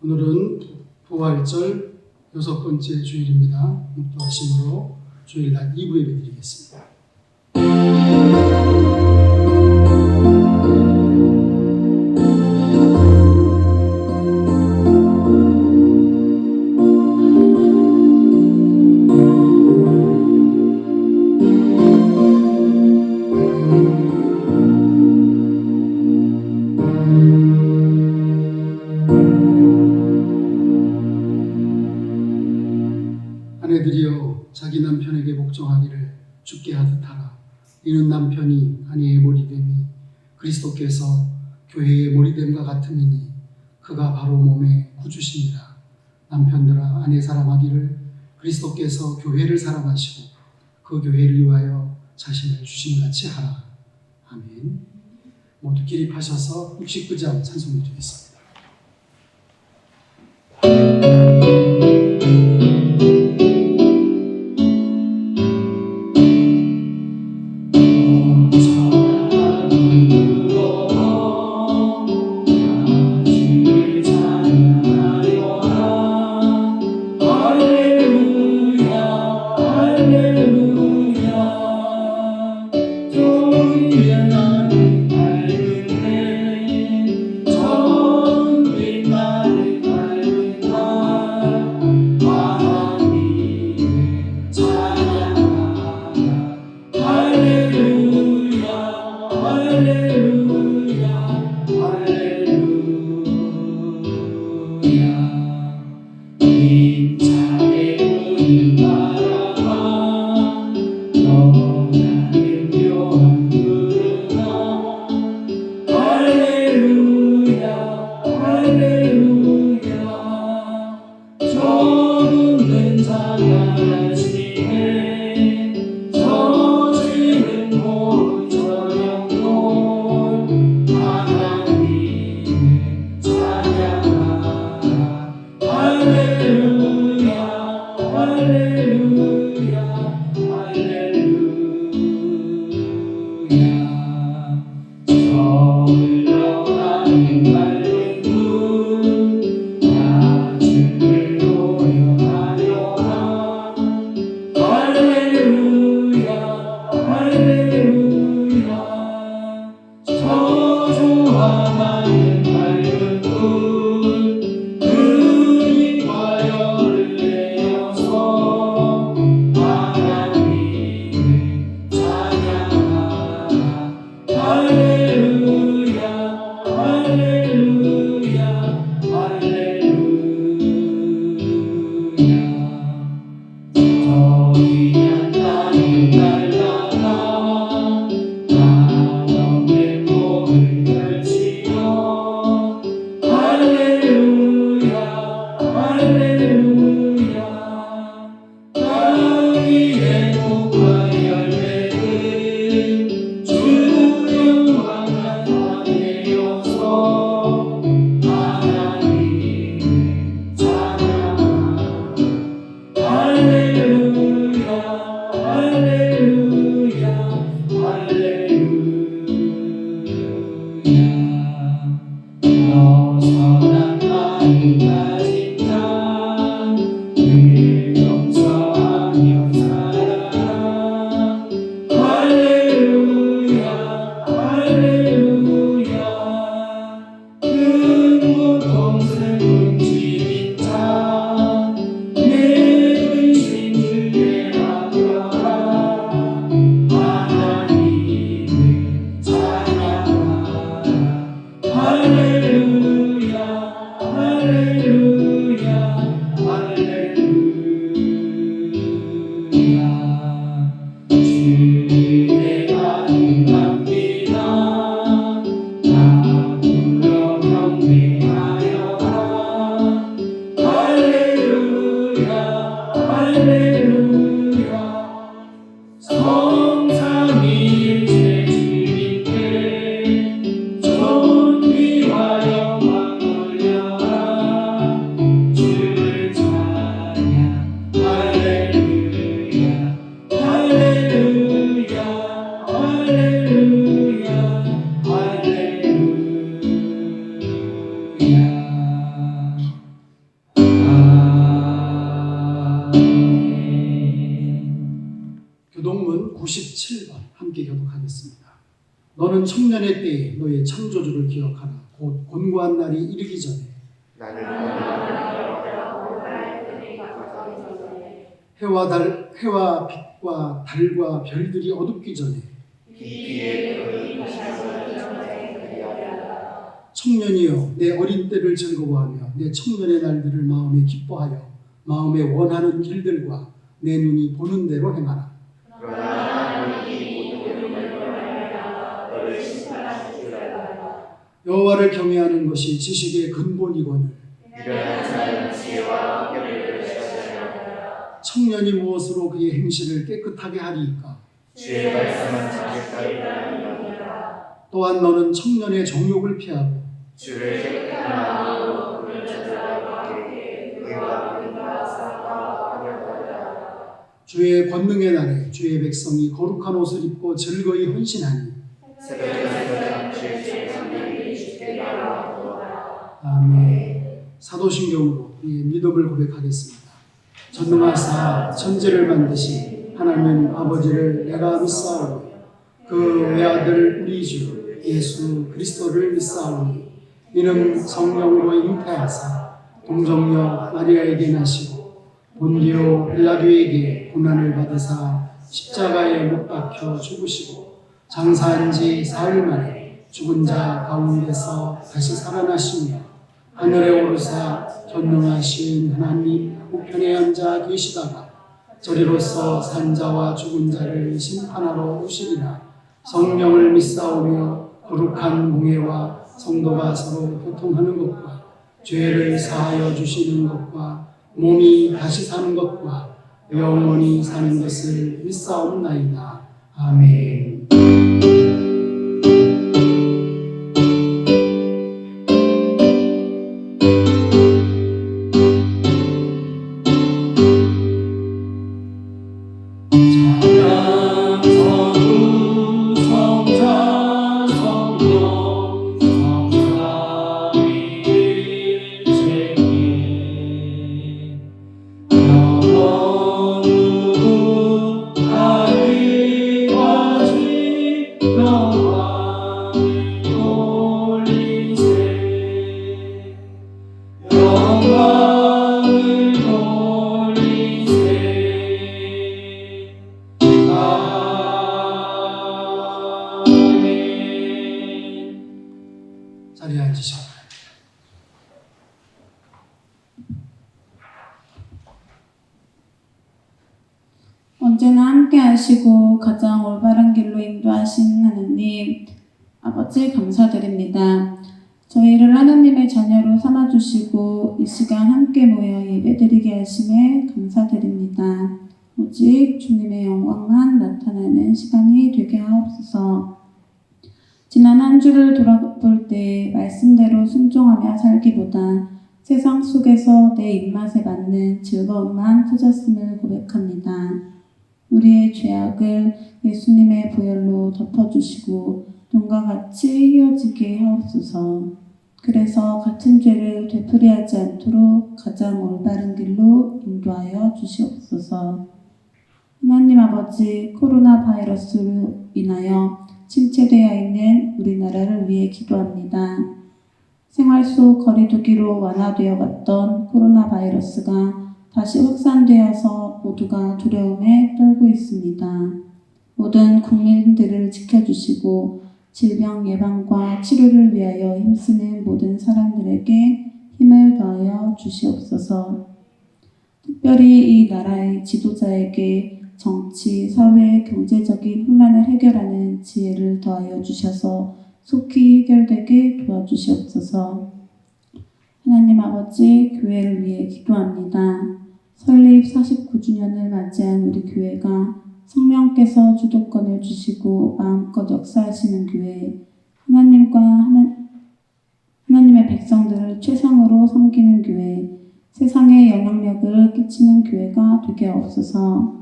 오늘은 부활절 6번째 주일입니다. 묵도하심으로 주일날 2부 예배 드리겠습니다. 아내들이여 자기 남편에게 복종하기를 주께 하듯 하라. 이는 남편이 아내의 머리됨이 그리스도께서 교회의 머리됨과 같음이니 그가 바로 몸의 구주시니라. 남편들아 아내 사랑하기를 그리스도께서 교회를 사랑하시고 그 교회를 위하여 자신을 주심같이 하라. 아멘. 모두 기립하셔서 69장 찬송을 드리겠습니다. 영광 올려라. 함께 교독하겠습니다. 너는 청년의 때에 너의 창조주를 기억하라. 곧 곤고한 날이 이르기 전에 해와 빛과 달과 별들이 어둡기 전에 청년이여 내 어린 때를 즐거워하며 내 청년의 날들을 마음에 기뻐하여 마음에 원하는 길들과 내 눈이 보는 대로 행하라. 여호와를 경외하는 것이 지식의 근본이거늘 청년이 무엇으로 그의 행실을 깨끗하게 하리이까? 주의 말씀은 자기까지 또한 너는 청년의 정욕을 피하고 주를 깨끗한 마음으로 그를 찾아가게 의와 믿음과 사랑과 하려고 주의 권능의 날에 주의 백성이 거룩한 옷을 입고 즐거이 헌신하니 새벽에 주의 성령이 주께 나아오라. 아멘. 사도신경으로 우리의 믿음을 고백하겠습니다. 전능하사 천지를 만드신 하나님 아버지를 내가 믿사오니 그 외아들 우리 주 예수 그리스도를 믿사오니 이는 성령으로 잉태하사 동정녀 마리아에게 나시고 본디오 빌라도에게 고난을 받으사 십자가에 못 박혀 죽으시고 장사한 지 사흘 만에 죽은 자 가운데서 다시 살아나시며 하늘에 오르사 전능하신 하나님 우편에 앉아 계시다가 저리로서 산자와 죽은 자를 심판하러 오시리라. 성령을 믿사오며 거룩한 공회와 성도가 서로 교통하는 것과 죄를 사하여 주시는 것과 몸이 다시 사는 것과 영원히 사는 것을 믿사옵나이다. 아멘. 자리에 앉으시고 언제나 함께 하시고 가장 올바른 길로 인도하신 하나님 아버지 감사드립니다. 저희를 하나님의 자녀로 삼아주시고 이 시간 함께 모여 예배드리게 하심에 감사드립니다. 오직 주님의 영광만 나타나는 시간이 되게 하옵소서. 지난 한 주를 돌아볼 때 말씀대로 순종하며 살기보다 세상 속에서 내 입맛에 맞는 즐거움만 찾았음을 고백합니다. 우리의 죄악을 예수님의 보혈로 덮어주시고 눈과 같이 휘어지게 하옵소서. 그래서 같은 죄를 되풀이하지 않도록 가장 올바른 길로 인도하여 주시옵소서. 하나님 아버지, 코로나 바이러스로 인하여 침체되어 있는 우리나라를 위해 기도합니다. 생활 속 거리두기로 완화되어 갔던 코로나 바이러스가 다시 확산되어서 모두가 두려움에 떨고 있습니다. 모든 국민들을 지켜주시고 질병 예방과 치료를 위하여 힘쓰는 모든 사람들에게 힘을 더하여 주시옵소서. 특별히 이 나라의 지도자에게 정치, 사회, 경제적인 혼란을 해결하는 지혜를 더하여 주셔서 속히 해결되게 도와주시옵소서. 하나님 아버지, 교회를 위해 기도합니다. 설립 49주년을 맞이한 우리 교회가 성령께서 주도권을 주시고 마음껏 역사하시는 교회, 하나님의 백성들을 최상으로 섬기는 교회, 세상에 영향력을 끼치는 교회가 되게 하옵소서.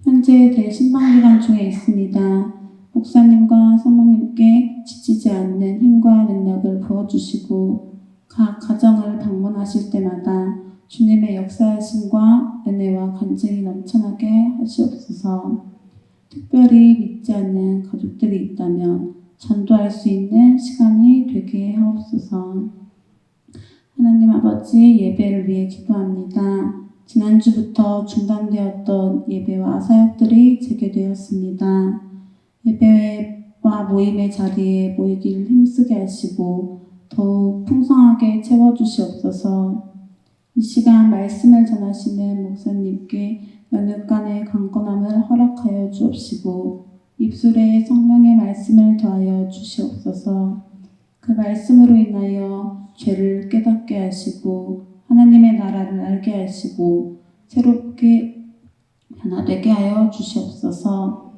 현재 대신방기간 중에 있습니다. 목사님과 사모님께 지치지 않는 힘과 능력을 부어주시고 각 가정을 방문하실 때마다 주님의 역사하심과 은혜와 간증이 넘쳐나게 하시옵소서. 특별히 믿지 있지 않는 가족들이 있다면 전도할 수 있는 시간이 되게 하옵소서. 하나님 아버지, 예배를 위해 기도합니다. 지난주부터 중단되었던 예배와 사역들이 재개되었습니다. 예배와 모임의 자리에 모이기를 힘쓰게 하시고 더욱 풍성하게 채워주시옵소서. 이 시간 말씀을 전하시는 목사님께 연육간의 강건함을 허락하여 주옵시고 입술에 성령의 말씀을 더하여 주시옵소서. 그 말씀으로 인하여 죄를 깨닫게 하시고 하나님의 나라를 알게 하시고 새롭게 변화되게 하여 주시옵소서.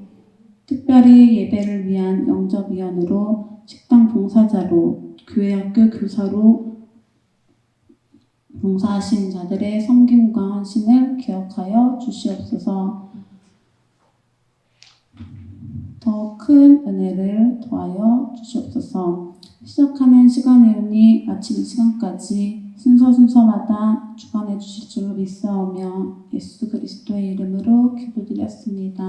특별히 예배를 위한 영접위원으로 식당 봉사자로 교회 학교 교사로 봉사하신 자들의 섬김과 헌신을 기억하여 주시옵소서. 더 큰 은혜를 더하여 주시옵소서. 시작하는 시간이오니 마치는 시간까지 순서마다 주관해 주실 줄로 믿사오며 예수 그리스도의 이름으로 기도드렸습니다.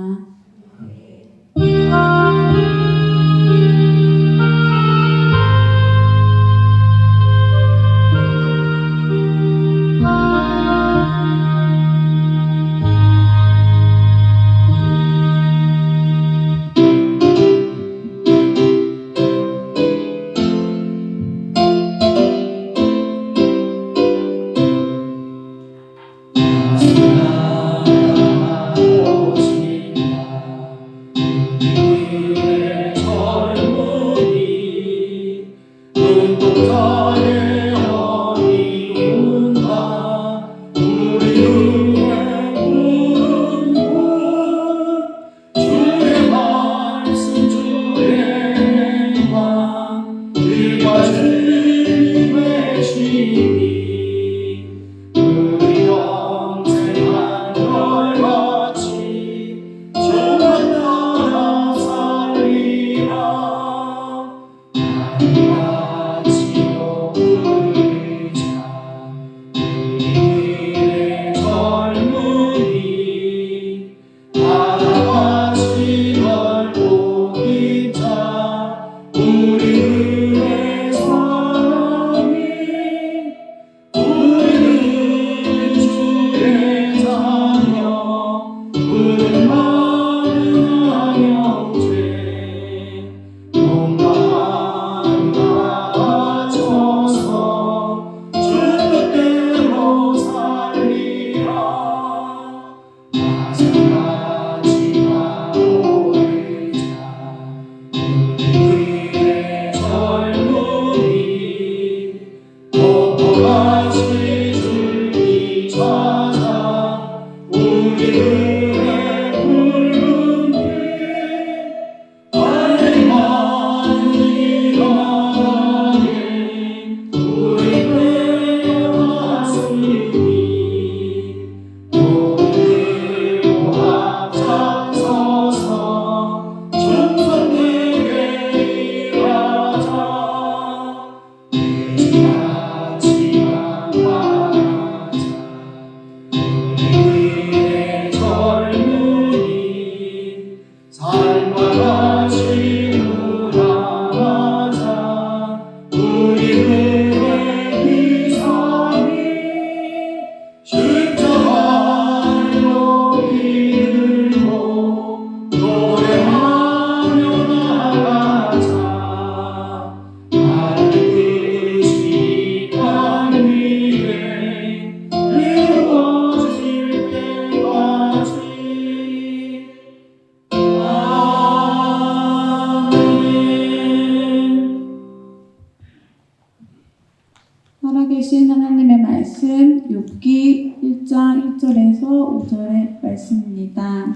살아계신 하나님의 말씀 욥기 1장 1절에서 5절의 말씀입니다.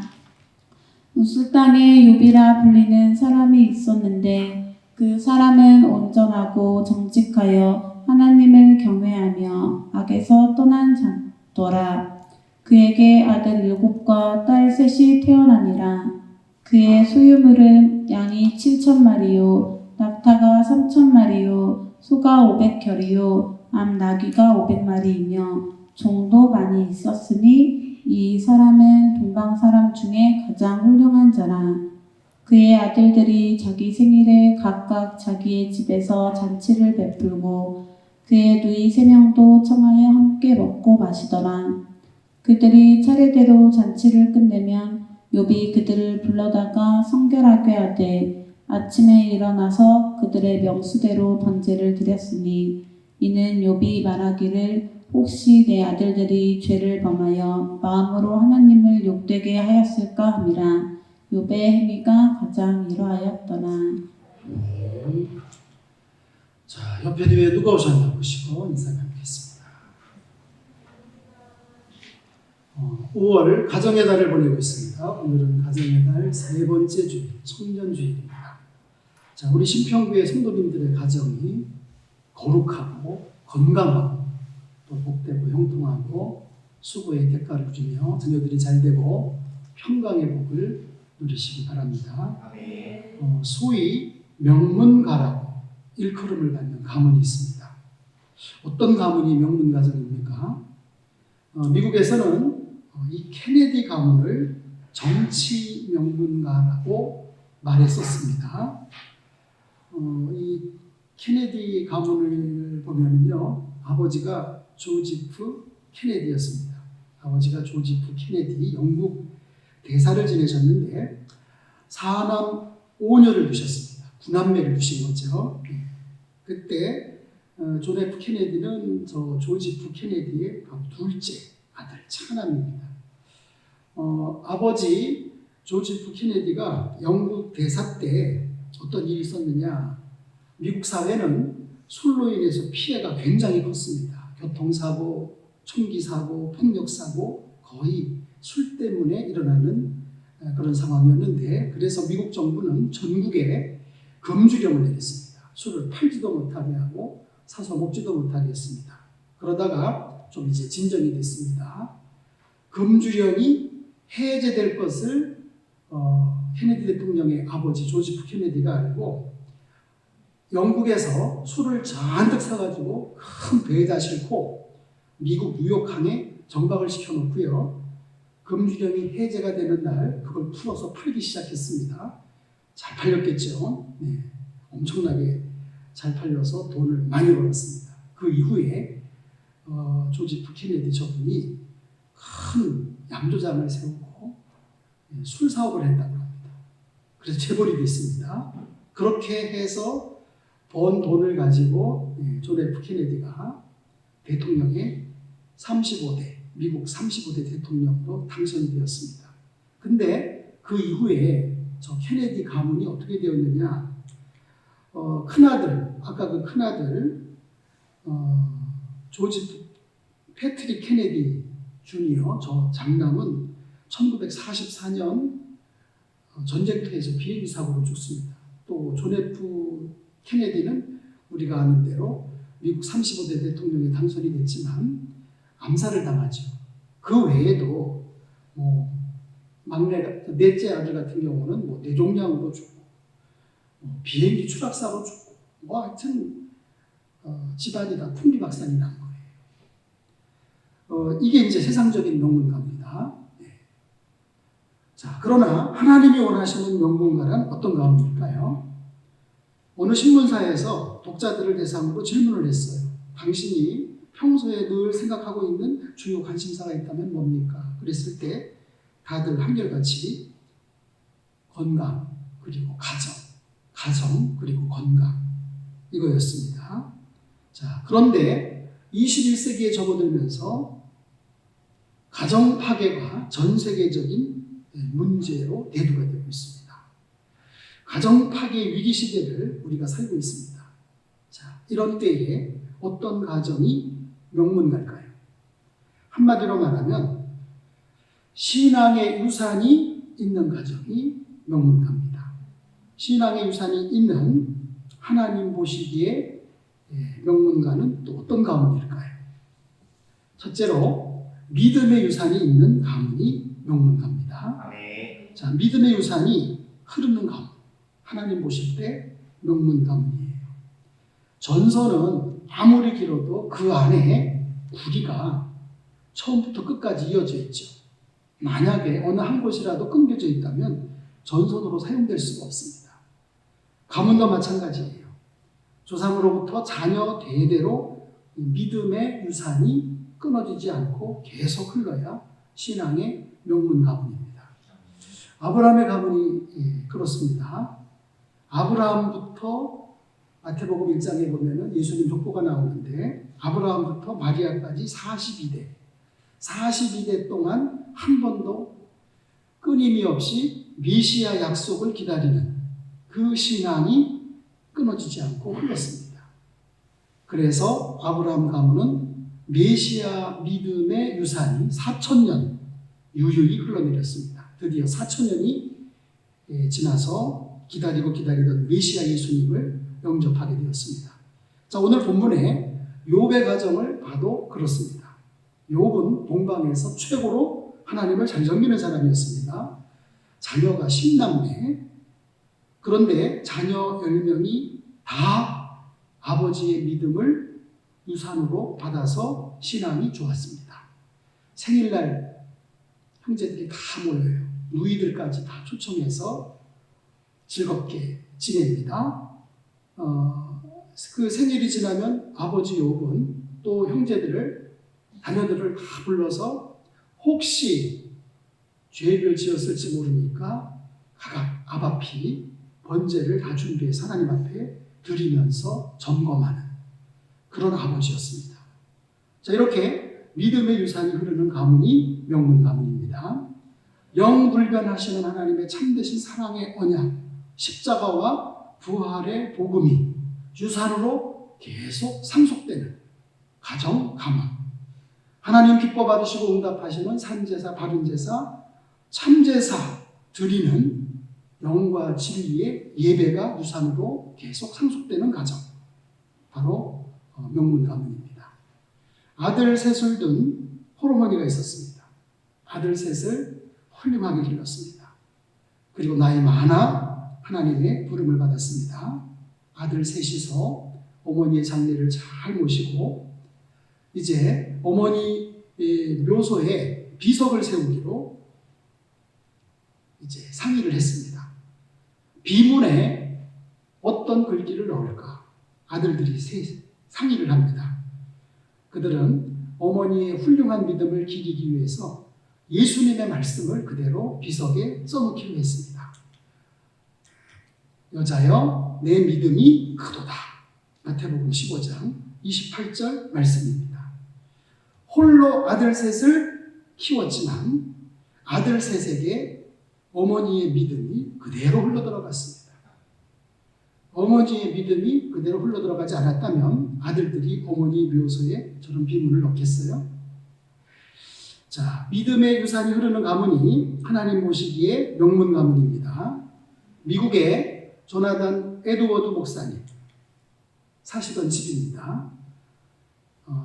우스 땅에 욥이라 불리는 사람이 있었는데 그 사람은 온전하고 정직하여 하나님을 경외하며 악에서 떠난 자더라. 그에게 아들 7과 딸 3이 태어나니라. 그의 소유물은 양이 7,000마리요 낙타가 3,000마리요 소가 500혈이요 암나귀가 500마리이며 종도 많이 있었으니 이 사람은 동방 사람 중에 가장 훌륭한 자라. 그의 아들들이 자기 생일에 각각 자기의 집에서 잔치를 베풀고 그의 누이 3명도 청하여 함께 먹고 마시더라. 그들이 차례대로 잔치를 끝내면 욥이 그들을 불러다가 성결하게 하되 아침에 일어나서 그들의 명수대로 번제를 드렸으니 이는 욥이 말하기를 혹시 내 아들들이 죄를 범하여 마음으로 하나님을 욕되게 하였을까 함이라. 욥의 행위가 가장 이러하였더라. 자, 옆에 뒤에 누가 오셨나 보시고 인사 나누겠습니다. 5월 가정의 달을 보내고 있습니다. 오늘은 가정의 달 3번째 주일, 청년주일입니다. 자, 우리 신평교회 성도님들의 가정이 거룩하고 건강하고 또 복되고 형통하고 수고의 대가를 주며 자녀들이 잘되고 평강의 복을 누리시기 바랍니다. 소위 명문가라고 일컬음을 받는 가문이 있습니다. 어떤 가문이 명문가정입니까? 미국에서는 이 케네디 가문을 정치 명문가라고 말했었습니다. 이 케네디 가문을 보면요, 아버지가 조지프 케네디였습니다. 아버지가 조지프 케네디 영국 대사를 지내셨는데 4남 5녀를 두셨습니다. 9남매를 두신 거죠. 그때 존 F 케네디는 저 조지프 케네디의 둘째 아들 차남입니다. 아버지 조지프 케네디가 영국 대사 때 어떤 일이 있었느냐, 미국 사회는 술로 인해서 피해가 굉장히 컸습니다. 교통사고, 총기사고, 폭력사고, 거의 술 때문에 일어나는 그런 상황이었는데, 그래서 미국 정부는 전국에 금주령을 내렸습니다. 술을 팔지도 못하게 하고 사서 먹지도 못하게 했습니다. 그러다가 좀 이제 진정이 됐습니다. 금주령이 해제될 것을 케네디 대통령의 아버지 조지프 케네디가 알고 영국에서 술을 잔뜩 사가지고 큰 배에다 싣고 미국 뉴욕항에 정박을 시켜놓고요. 금주령이 해제가 되는 날 그걸 풀어서 팔기 시작했습니다. 잘 팔렸겠죠. 네, 엄청나게 잘 팔려서 돈을 많이 벌었습니다. 그 이후에 조지프 케네디 저분이 큰 양조장을 세우고 술 사업을 했다고 합니다. 그래서 재벌이 됐습니다. 그렇게 해서 번 돈을 가지고 존 F 케네디가 대통령의 35대, 미국 35대 대통령으로 당선이 되었습니다. 근데 그 이후에 저 케네디 가문이 어떻게 되었느냐, 큰아들, 아까 그 큰아들 조지 패트릭 케네디 주니어, 저 장남은 1944년 전쟁터에서 비행기 사고로 죽습니다. 또 존 F 케네디는 우리가 아는 대로 미국 35대 대통령에 당선이 됐지만 암살을 당하죠. 그 외에도 막내가 넷째 아들 같은 경우는 뇌종양으로 죽고 비행기 추락사로 죽고 하여튼 집안이 다 풍비박산이 난 거예요. 이게 이제 세상적인 명문가입니다. 네. 자, 그러나 하나님이 원하시는 명문가란 어떤 가문일까요? 어느 신문사에서 독자들을 대상으로 질문을 했어요. 당신이 평소에 늘 생각하고 있는 주요 관심사가 있다면 뭡니까? 그랬을 때 다들 한결같이 건강 그리고 가정 그리고 건강 이거였습니다. 자, 그런데 21세기에 접어들면서 가정 파괴가 전 세계적인 문제로 대두가 되고 있습니다. 가정 파괴 위기 시대를 우리가 살고 있습니다. 자, 이런 때에 어떤 가정이 명문가일까요? 한마디로 말하면 신앙의 유산이 있는 가정이 명문가입니다. 신앙의 유산이 있는 하나님 보시기에 명문가는 또 어떤 가문일까요? 첫째로 믿음의 유산이 있는 가문이 명문가입니다. 자, 믿음의 유산이 흐르는 가문, 하나님 보실 때 명문 가문이에요. 전서는 아무리 길어도 그 안에 구리가 처음부터 끝까지 이어져 있죠. 만약에 어느 한 곳이라도 끊겨져 있다면 전손으로 사용될 수가 없습니다. 가문도 마찬가지예요. 조상으로부터 자녀 대대로 믿음의 유산이 끊어지지 않고 계속 흘러야 신앙의 명문 가문입니다. 아브라함의 가문이 그렇습니다. 아브라함부터 마태복음 1장에 보면은 예수님 족보가 나오는데 아브라함부터 마리아까지 42대 동안 한 번도 끊임이 없이 메시아 약속을 기다리는 그 신앙이 끊어지지 않고 흘렀습니다. 그래서 아브라함 가문은 메시아 믿음의 유산이 4,000년 유유히 흘러내렸습니다. 드디어 4,000년이 지나서 기다리던 메시아 예수님을 영접하게 되었습니다. 자, 오늘 본문에 욥의 가정을 봐도 그렇습니다. 욥은 동방에서 최고로 하나님을 잘 섬기는 사람이었습니다. 자녀가 10남매. 그런데 자녀 10명이 다 아버지의 믿음을 유산으로 받아서 신앙이 좋았습니다. 생일날 형제들이 다 모여요. 누이들까지 다 초청해서 즐겁게 지냅니다. 그 생일이 지나면 아버지 욥은 또 형제들을, 자녀들을 다 불러서 혹시 죄를 지었을지 모르니까 각각 아바피 번제를 다 준비해서 하나님 앞에 드리면서 점검하는 그런 아버지였습니다. 자, 이렇게 믿음의 유산이 흐르는 가문이 명문 가문입니다. 영불변하시는 하나님의 참되신 사랑의 언약, 십자가와 부활의 복음이 유산으로 계속 상속되는 가정, 가문. 하나님 기뻐 받으시고 응답하시는 산제사, 바른제사, 참제사 드리는 영과 진리의 예배가 유산으로 계속 상속되는 가정. 바로 명문 가문입니다. 아들 셋을 둔 호르머니가 있었습니다. 아들 셋을 훌륭하게 길렀습니다. 그리고 나이 많아 하나님의 부름을 받았습니다. 아들 셋이서 어머니의 장례를 잘 모시고 이제 어머니 묘소에 비석을 세우기로 이제 상의를 했습니다. 비문에 어떤 글귀를 넣을까? 아들들이 상의를 합니다. 그들은 어머니의 훌륭한 믿음을 기리기 위해서 예수님의 말씀을 그대로 비석에 써놓기로 했습니다. 여자여, 내 믿음이 크도다. 마태복음 15장 28절 말씀입니다. 홀로 아들 셋을 키웠지만 아들 셋에게 어머니의 믿음이 그대로 흘러들어갔습니다. 어머니의 믿음이 그대로 흘러들어가지 않았다면 아들들이 어머니 묘소에 저런 비문을 넣겠어요? 자, 믿음의 유산이 흐르는 가문이 하나님 보시기에 명문 가문입니다. 미국의 조나단 에드워드 목사님 사시던 집입니다.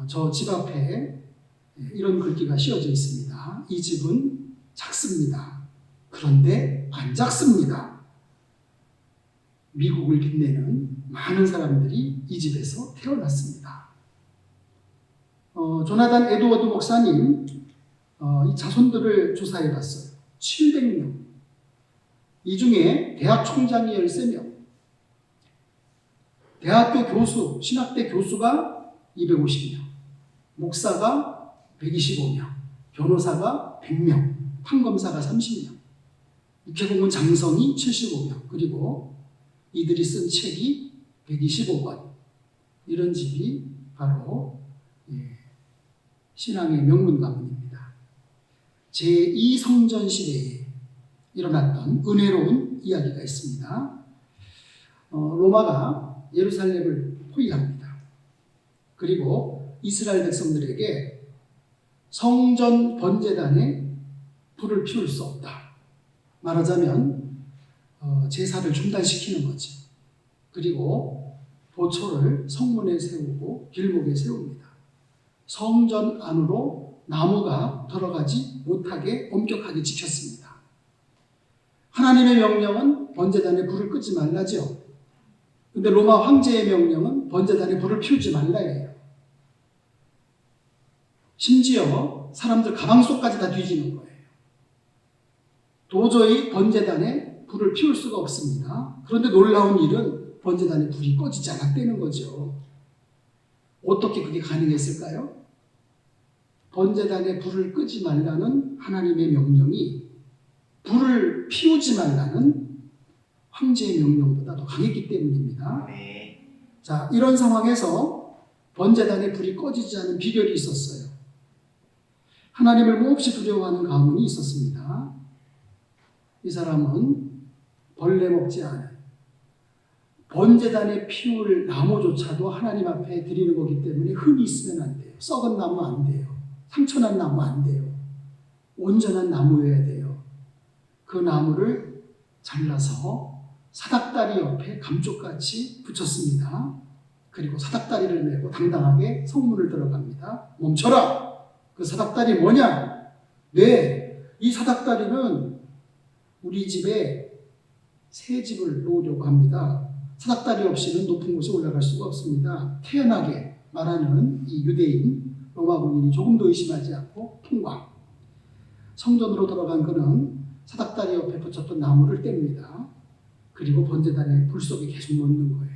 저 집 앞에 이런 글귀가 씌워져 있습니다. 이 집은 작습니다. 그런데 안 작습니다. 미국을 빛내는 많은 사람들이 이 집에서 태어났습니다. 조나단 에드워드 목사님 이 자손들을 조사해 봤어요. 700명. 이 중에 대학 총장이 13명, 대학교 교수, 신학대 교수가 250명, 목사가 125명, 변호사가 100명, 판검사가 30명, 육해공무원 장성이 75명, 그리고 이들이 쓴 책이 125권. 이런 집이 바로 신앙의 명문 가문입니다. 제2성전 시대에 일어났던 은혜로운 이야기가 있습니다. 로마가 예루살렘을 포위합니다. 그리고 이스라엘 백성들에게 성전 번제단에 불을 피울 수 없다. 말하자면 제사를 중단시키는 거지. 그리고 보초를 성문에 세우고 길목에 세웁니다. 성전 안으로 나무가 들어가지 못하게 엄격하게 지켰습니다. 하나님의 명령은 번제단에 불을 끄지 말라죠. 근데 로마 황제의 명령은 번제단에 불을 피우지 말라예요. 심지어 사람들 가방 속까지 다 뒤지는 거예요. 도저히 번제단에 불을 피울 수가 없습니다. 그런데 놀라운 일은 번제단의 불이 꺼지지 않았다는 거죠. 어떻게 그게 가능했을까요? 번제단의 불을 끄지 말라는 하나님의 명령이 불을 피우지 말라는 황제의 명령보다 더 강했기 때문입니다. 자, 이런 상황에서 번제단의 불이 꺼지지 않은 비결이 있었어요. 하나님을 몹시 두려워하는 가문이 있었습니다. 이 사람은 벌레 먹지 않아요. 번제단에 피울 나무조차도 하나님 앞에 드리는 거기 때문에 흠이 있으면 안 돼요. 썩은 나무 안 돼요. 상처난 나무 안 돼요. 온전한 나무여야 돼요. 그 나무를 잘라서 사닥다리 옆에 감쪽같이 붙였습니다. 그리고 사닥다리를 메고 당당하게 성문을 들어갑니다. 멈춰라! 그 사닥다리 뭐냐? 네, 이 사닥다리는 우리 집에 새 집을 놓으려고 합니다. 사닥다리 없이는 높은 곳에 올라갈 수가 없습니다. 태연하게 말하는 이 유대인 로마 군인이 조금도 의심하지 않고 통과. 성전으로 들어간 그는 사닥다리 옆에 붙였던 나무를 뗍니다. 그리고 번제단에 불 속에 계속 넣는 거예요.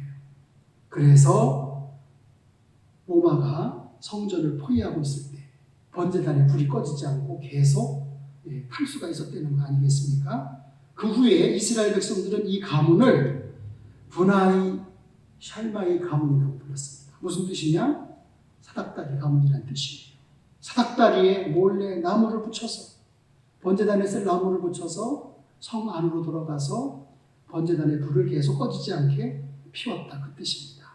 그래서 로마가 성전을 포위하고 있을 때 번제단에 불이 꺼지지 않고 계속 탈 수가 있었다는 거 아니겠습니까? 그 후에 이스라엘 백성들은 이 가문을 분하이 샬마이 가문이라고 불렀습니다. 무슨 뜻이냐? 사닥다리 가문이라는 뜻이에요. 사닥다리에 몰래 나무를 붙여서 번제단에 쓸 나무를 붙여서 성 안으로 들어가서 번제단의 불을 계속 꺼지지 않게 피웠다, 그 뜻입니다.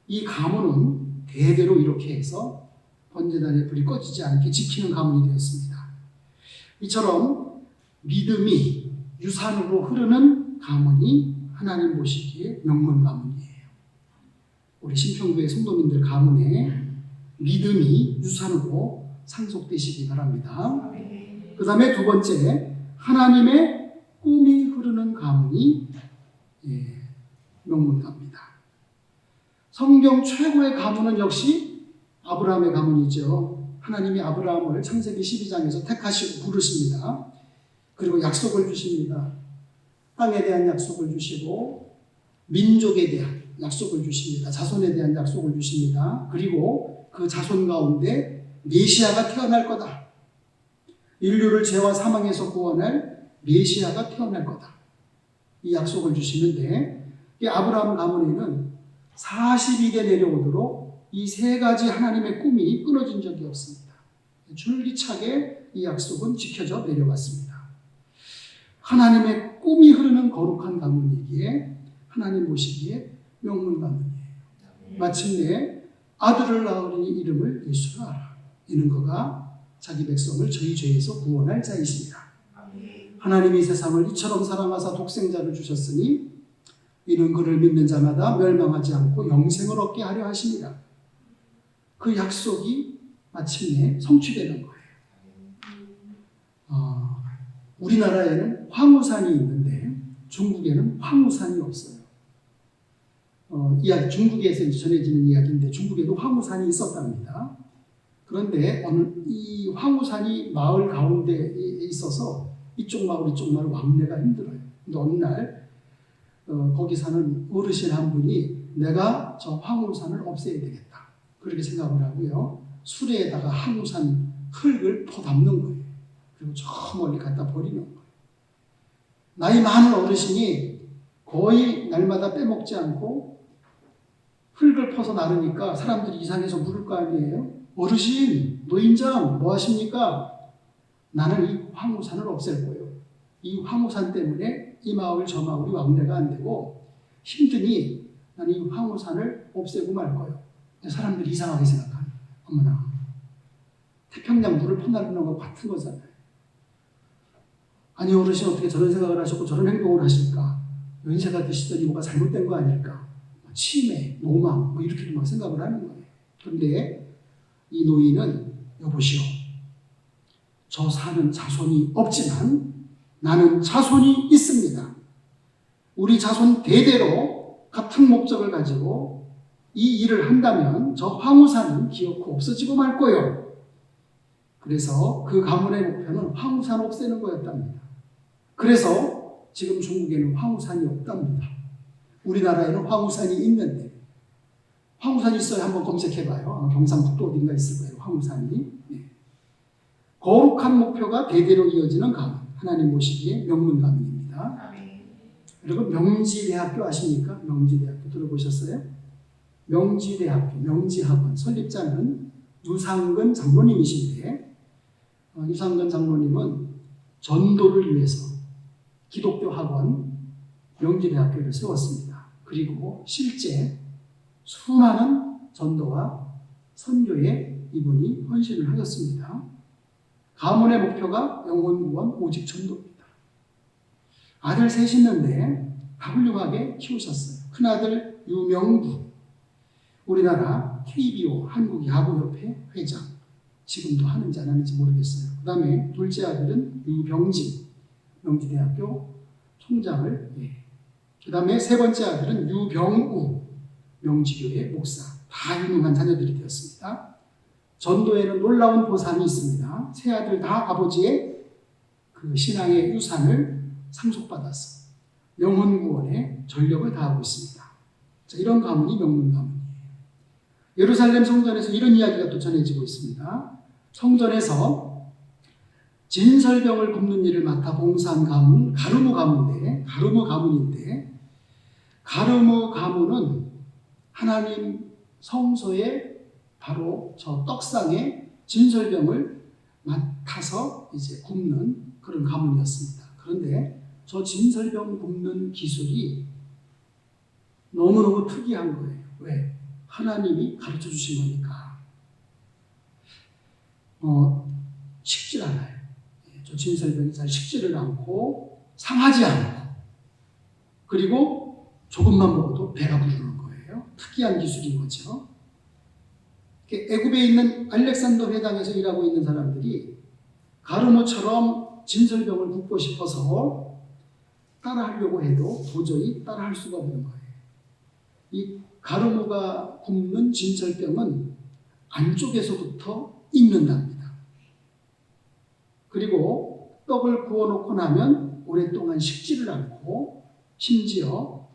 이 가문은 대대로 이렇게 해서 번제단의 불이 꺼지지 않게 지키는 가문이 되었습니다. 이처럼 믿음이 유산으로 흐르는 가문이 하나님 보시기에 명문 가문이에요. 우리 신평교회 성도님들 가문에 믿음이 유산으로 상속되시기 바랍니다. 그 다음에 두 번째, 하나님의 꿈이 흐르는 가문이 명문가입니다. 성경 최고의 가문은 역시 아브라함의 가문이죠. 하나님이 아브라함을 창세기 12장에서 택하시고 부르십니다. 그리고 약속을 주십니다. 땅에 대한 약속을 주시고 민족에 대한 약속을 주십니다. 자손에 대한 약속을 주십니다. 그리고 그 자손 가운데 메시아가 태어날 거다. 인류를 죄와 사망에서 구원할 메시아가 태어날 거다. 이 약속을 주시는데 이 아브라함 가문에는 40일에 내려오도록 이 세 가지 하나님의 꿈이 끊어진 적이 없습니다. 줄기차게 이 약속은 지켜져 내려왔습니다. 하나님의 꿈이 흐르는 거룩한 가문이기에 하나님 보시기에 명문 가문이에요. 마침내 아들을 낳으니 이름을 예수라 하라. 이는 그가 자기 백성을 저희 죄에서 구원할 자이십니다. 하나님이 세상을 이처럼 사랑하사 독생자를 주셨으니 이는 그를 믿는 자마다 멸망하지 않고 영생을 얻게 하려 하십니다. 그 약속이 마침내 성취되는 거예요. 우리나라에는 황우산이 있는데 중국에는 황우산이 없어요. 중국에서 전해지는 이야기인데 중국에도 황우산이 있었답니다. 그런데 이 황우산이 마을 가운데에 있어서 이쪽 마을 왕래가 힘들어요. 근데 어느 날 거기 사는 어르신 한 분이 내가 저 황우산을 없애야 되겠다. 그렇게 생각을 하고요. 수레에다가 황우산 흙을 퍼담는 거예요. 그리고 저 멀리 갖다 버리는 거예요. 나이 많은 어르신이 거의 날마다 빼먹지 않고 흙을 퍼서 나르니까 사람들이 이상해서 물을 거 아니에요. 어르신, 노인장 뭐 하십니까? 나는 이 황우산을 없앨 거예요. 이 황우산 때문에 이 마을 저 마을이 왕래가 안 되고 힘드니 나는 이 황우산을 없애고 말 거예요. 사람들이 이상하게 생각하는 거예요. 어머나, 태평양 물을 퍼나르는 거 같은 거잖아요. 아니 어르신 어떻게 저런 생각을 하셨고 저런 행동을 하실까? 연세가 드시더니 뭐가 잘못된 거 아닐까? 치매, 노망 뭐 이렇게도 막 생각을 하는 거예요. 그런데 이 노인은 여보시오, 저 사는 자손이 없지만 나는 자손이 있습니다. 우리 자손 대대로 같은 목적을 가지고 이 일을 한다면 저 황우산은 기어코 없어지고 말 거예요. 그래서 그 가문의 목표는 황우산 없애는 거였답니다. 그래서 지금 중국에는 황우산이 없답니다. 우리나라에는 황우산이 있는데, 황우산이 있어야 한번 검색해봐요. 경상북도 어딘가 있을 거예요. 황우산이. 네. 거룩한 목표가 대대로 이어지는 가문, 하나님 모시기의 명문 가문입니다. 여러분 명지대학교 아십니까? 명지대학교 들어보셨어요? 명지대학교, 명지학원 설립자는 유상근 장로님이신데, 유상근 장로님은 전도를 위해서 기독교 학원 명지대학교를 세웠습니다. 그리고 실제 수많은 전도와 선교에 이분이 헌신을 하셨습니다. 가문의 목표가 영혼구원 오직 전도입니다. 아들 셋 있는데 다 훌륭하게 키우셨어요. 큰아들 유명부, 우리나라 KBO 한국야구협회 회장, 지금도 하는지 안 하는지 모르겠어요. 그 다음에 둘째 아들은 유병진, 명지대학교 총장을, 그 다음에 세 번째 아들은 유병우, 명지교회 목사, 다 유능한 자녀들이 되었습니다. 전도에는 놀라운 보상이 있습니다. 세 아들 다 아버지의 그 신앙의 유산을 상속받아서 영혼구원에 전력을 다하고 있습니다. 자, 이런 가문이 명문 가문이에요. 예루살렘 성전에서 이런 이야기가 또 전해지고 있습니다. 성전에서 진설병을 굽는 일을 맡아 봉사한 가문은 가르무 가문인데, 가르무 가문은 하나님 성소에 바로 저 떡상에 진설병을 맡아서 이제 굽는 그런 가문이었습니다. 그런데 저 진설병 굽는 기술이 너무너무 특이한 거예요. 왜? 하나님이 가르쳐 주신 거니까. 식질 않아요. 저 진설병이 잘 식지를 않고 상하지 않고, 그리고 조금만 먹어도 배가 부르는 거예요. 특이한 기술인 거죠. 애굽에 있는 알렉산더 회당에서 일하고 있는 사람들이 가르무처럼 진설병을 굽고 싶어서 따라하려고 해도 도저히 따라할 수가 없는 거예요. 이 가르무가 굽는 진설병은 안쪽에서부터 익는답니다. 그리고 떡을 구워놓고 나면 오랫동안 식지를 않고 심지어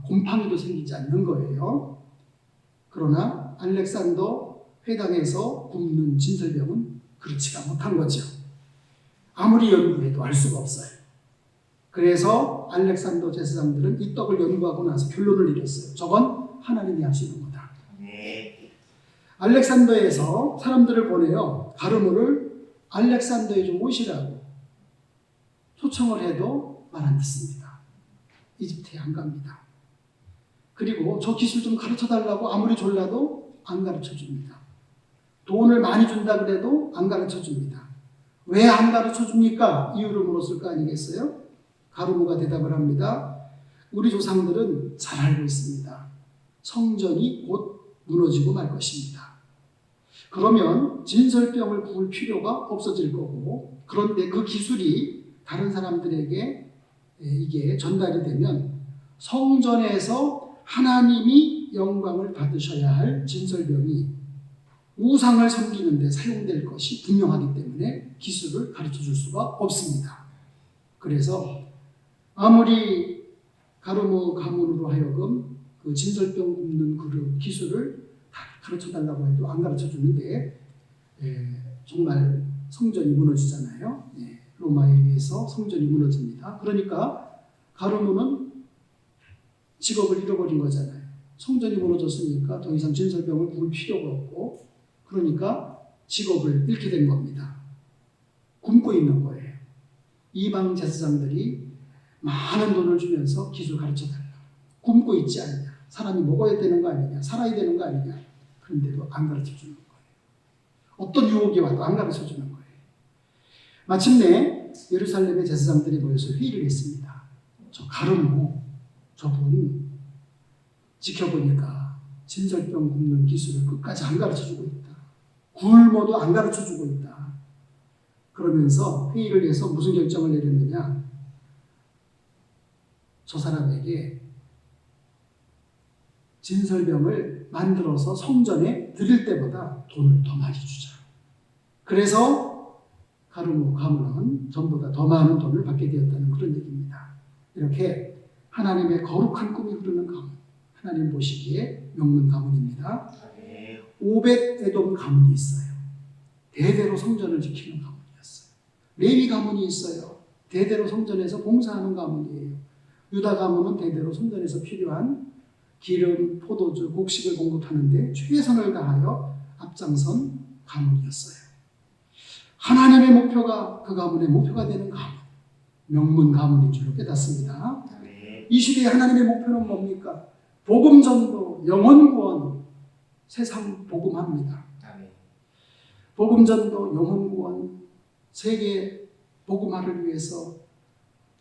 곰팡이도 생기지 않는 거예요. 그러나 알렉산더 회당에서 굽는 진설병은 그렇지가 못한 거죠. 아무리 연구해도 알 수가 없어요. 그래서 알렉산더 제사장들은 이 떡을 연구하고 나서 결론을 내렸어요. 저건 하나님이 하시는 거다. 알렉산더에서 사람들을 보내요. 가르무를 알렉산더에 좀 오시라고 초청을 해도 말 안 듣습니다. 이집트에 안 갑니다. 그리고 저 기술 좀 가르쳐 달라고 아무리 졸라도 안 가르쳐 줍니다. 돈을 많이 준다 그래도 안 가르쳐 줍니다. 왜 안 가르쳐 줍니까? 이유를 물었을 거 아니겠어요? 가르무가 대답을 합니다. 우리 조상들은 잘 알고 있습니다. 성전이 곧 무너지고 말 것입니다. 그러면 진설병을 구울 필요가 없어질 거고, 그런데 그 기술이 다른 사람들에게 이게 전달이 되면 성전에서 하나님이 영광을 받으셔야 할 진설병이 우상을 섬기는 데 사용될 것이 분명하기 때문에 기술을 가르쳐 줄 수가 없습니다. 그래서 아무리 가르무 가문으로 하여금 그 진설병 굽는 그 기술을 가르쳐 달라고 해도 안 가르쳐 주는데, 정말 성전이 무너지잖아요. 로마에 의해서 성전이 무너집니다. 그러니까 가르무는 직업을 잃어버린 거잖아요. 성전이 무너졌으니까 더 이상 진설병을 구울 필요가 없고, 그러니까 직업을 잃게 된 겁니다. 굶고 있는 거예요. 이방 제사장들이 많은 돈을 주면서 기술 가르쳐달라. 굶고 있지 않냐. 사람이 먹어야 되는 거 아니냐. 살아야 되는 거 아니냐. 그런데도 안 가르쳐 주는 거예요. 어떤 유혹이 와도 안 가르쳐 주는 거예요. 마침내 예루살렘의 제사장들이 모여서 회의를 했습니다. 저 가르무, 저분 지켜보니까 진설병 굽는 기술을 끝까지 안 가르쳐주고 있다. 굶어도 안 가르쳐주고 있다. 그러면서 회의를 해서 무슨 결정을 내렸느냐. 저 사람에게 진설병을 만들어서 성전에 드릴 때보다 돈을 더 많이 주자. 그래서 가르모 가문은 전보다 더 많은 돈을 받게 되었다는 그런 얘기입니다. 이렇게 하나님의 거룩한 꿈이 흐르는 가문, 하나님 보시기에 명문 가문입니다. 오벳 에돔 가문이 있어요. 대대로 성전을 지키는 가문이었어요. 레위 가문이 있어요. 대대로 성전에서 봉사하는 가문이에요. 유다 가문은 대대로 성전에서 필요한 기름, 포도주, 곡식을 공급하는데 최선을 다하여 앞장선 가문이었어요. 하나님의 목표가 그 가문의 목표가 되는 가문, 명문 가문인 줄로 깨닫습니다. 이 시대의 하나님의 목표는 뭡니까? 복음 전도, 영혼 구원, 세상 복음합니다. 복음 전도, 영혼 구원, 세계 복음화를 위해서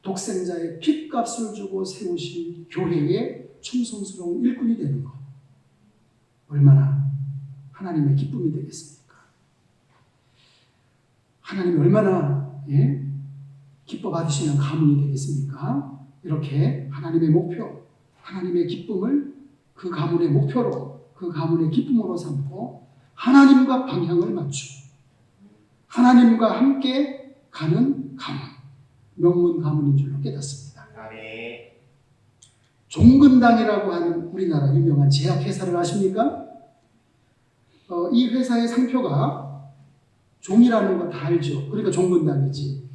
독생자의 핏값을 주고 세우신 교회의 충성스러운 일꾼이 되는 것. 얼마나 하나님의 기쁨이 되겠습니까? 하나님이 얼마나 기뻐 받으시는 가문이 되겠습니까? 이렇게 하나님의 목표, 하나님의 기쁨을 그 가문의 목표로, 그 가문의 기쁨으로 삼고 하나님과 방향을 맞추고 하나님과 함께 가는 가문, 명문 가문인 줄로 깨닫습니다. 종근당이라고 하는 우리나라 유명한 제약회사를 아십니까? 이 회사의 상표가 종이라는 거 다 알죠. 그러니까 종근당이지.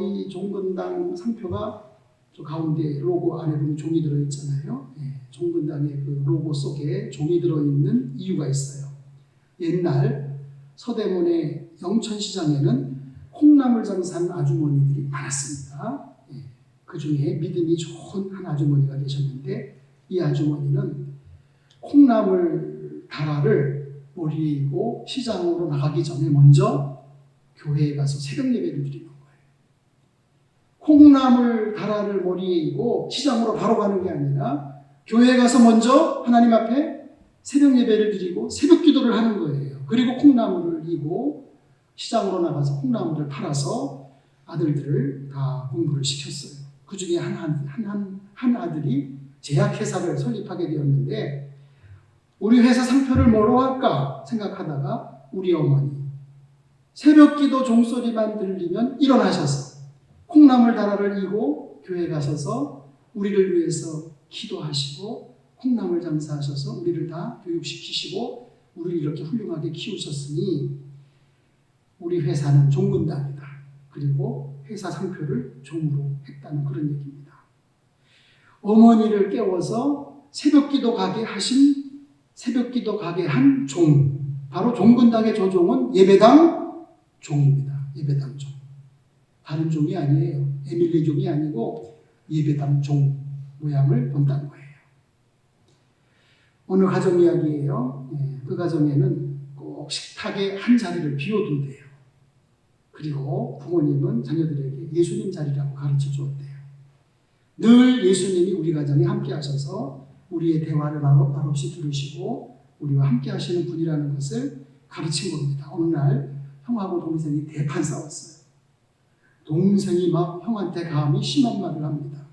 이 종근당 상표가 저 가운데 로고 안에 보면 종이 들어있잖아요. 종근당의 그 로고 속에 종이 들어있는 이유가 있어요. 옛날 서대문의 영천시장에는 콩나물 장사하는 아주머니들이 많았습니다. 그 중에 믿음이 좋은 한 아주머니가 계셨는데 이 아주머니는 콩나물 다라를 머리에 이고 시장으로 나가기 전에 먼저 교회에 가서 새벽 예배를 드리는 거예요. 콩나물 다라를 머리에 이고 시장으로 바로 가는 게 아니라 교회에 가서 먼저 하나님 앞에 새벽 예배를 드리고 새벽 기도를 하는 거예요. 그리고 콩나물을 이고 시장으로 나가서 콩나물을 팔아서 아들들을 다 공부를 시켰어요. 그 중에 한 아들이 제약회사를 설립하게 되었는데 우리 회사 상표를 뭐로 할까 생각하다가 우리 어머니 새벽 기도 종소리만 들리면 일어나셔서 콩나물 다라를 이고 교회 가셔서 우리를 위해서 기도하시고 콩나물 장사하셔서 우리를 다 교육시키시고 우리를 이렇게 훌륭하게 키우셨으니 우리 회사는 종근당이다. 그리고 회사 상표를 종으로 했다는 그런 얘기입니다. 어머니를 깨워서 새벽기도 가게 한 종, 바로 종근당의 저 종은 예배당 종입니다. 예배당 종. 다른 종이 아니에요. 에밀리 종이 아니고 예배당 종 모양을 본다는 거예요. 오늘 가정 이야기예요. 그 가정에는 꼭 식탁에 한 자리를 비워둔대요. 그리고 부모님은 자녀들에게 예수님 자리라고 가르쳐 주었대요. 늘 예수님이 우리 가정에 함께 하셔서 우리의 대화를 말없이 들으시고 우리와 함께 하시는 분이라는 것을 가르친 겁니다. 어느 날 형하고 동생이 대판 싸웠어요. 동생이 막 형한테 감히 심한 말을 합니다.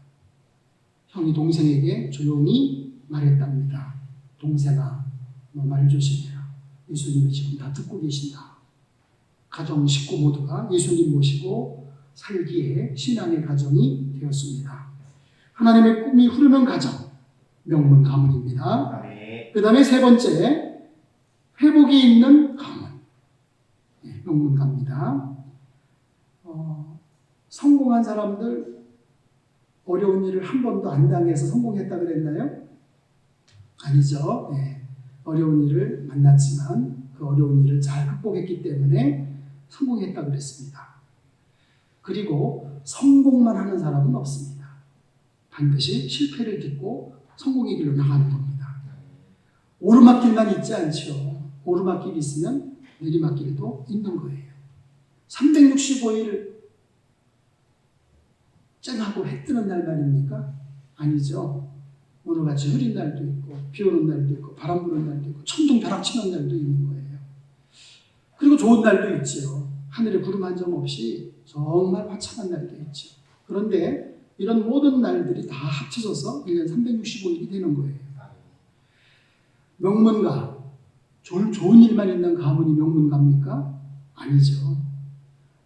형이 동생에게 조용히 말했답니다. 동생아, 너 말 조심해라. 예수님이 지금 다 듣고 계신다. 가정 식구 모두가 예수님 모시고 살기에 신앙의 가정이 되었습니다. 하나님의 꿈이 흐르는 가정, 명문 가문입니다. 그 다음에 세 번째, 회복이 있는 가문, 명문 가문입니다. 성공한 사람들 어려운 일을 한 번도 안 당해서 성공했다 그랬나요? 아니죠. 어려운 일을 만났지만 그 어려운 일을 잘 극복했기 때문에 성공했다 그랬습니다. 그리고 성공만 하는 사람은 없습니다. 반드시 실패를 딛고 성공의 길로 나가는 겁니다. 오르막길만 있지 않죠. 오르막길이 있으면 내리막길도 있는 거예요. 365일 쨍하고 해 뜨는 날 말입니까? 아니죠. 오늘같이 흐린 날도 있고 비 오는 날도 있고 바람 부는 날도 있고 천둥 벼락 치는 날도 있는 거예요. 그리고 좋은 날도 있죠. 하늘에 구름 한 점 없이 정말 화창한 날도 있죠. 그런데 이런 모든 날들이 다 합쳐져서 1년 365일이 되는 거예요. 명문가, 좋은 일만 있는 가문이 명문가입니까? 아니죠.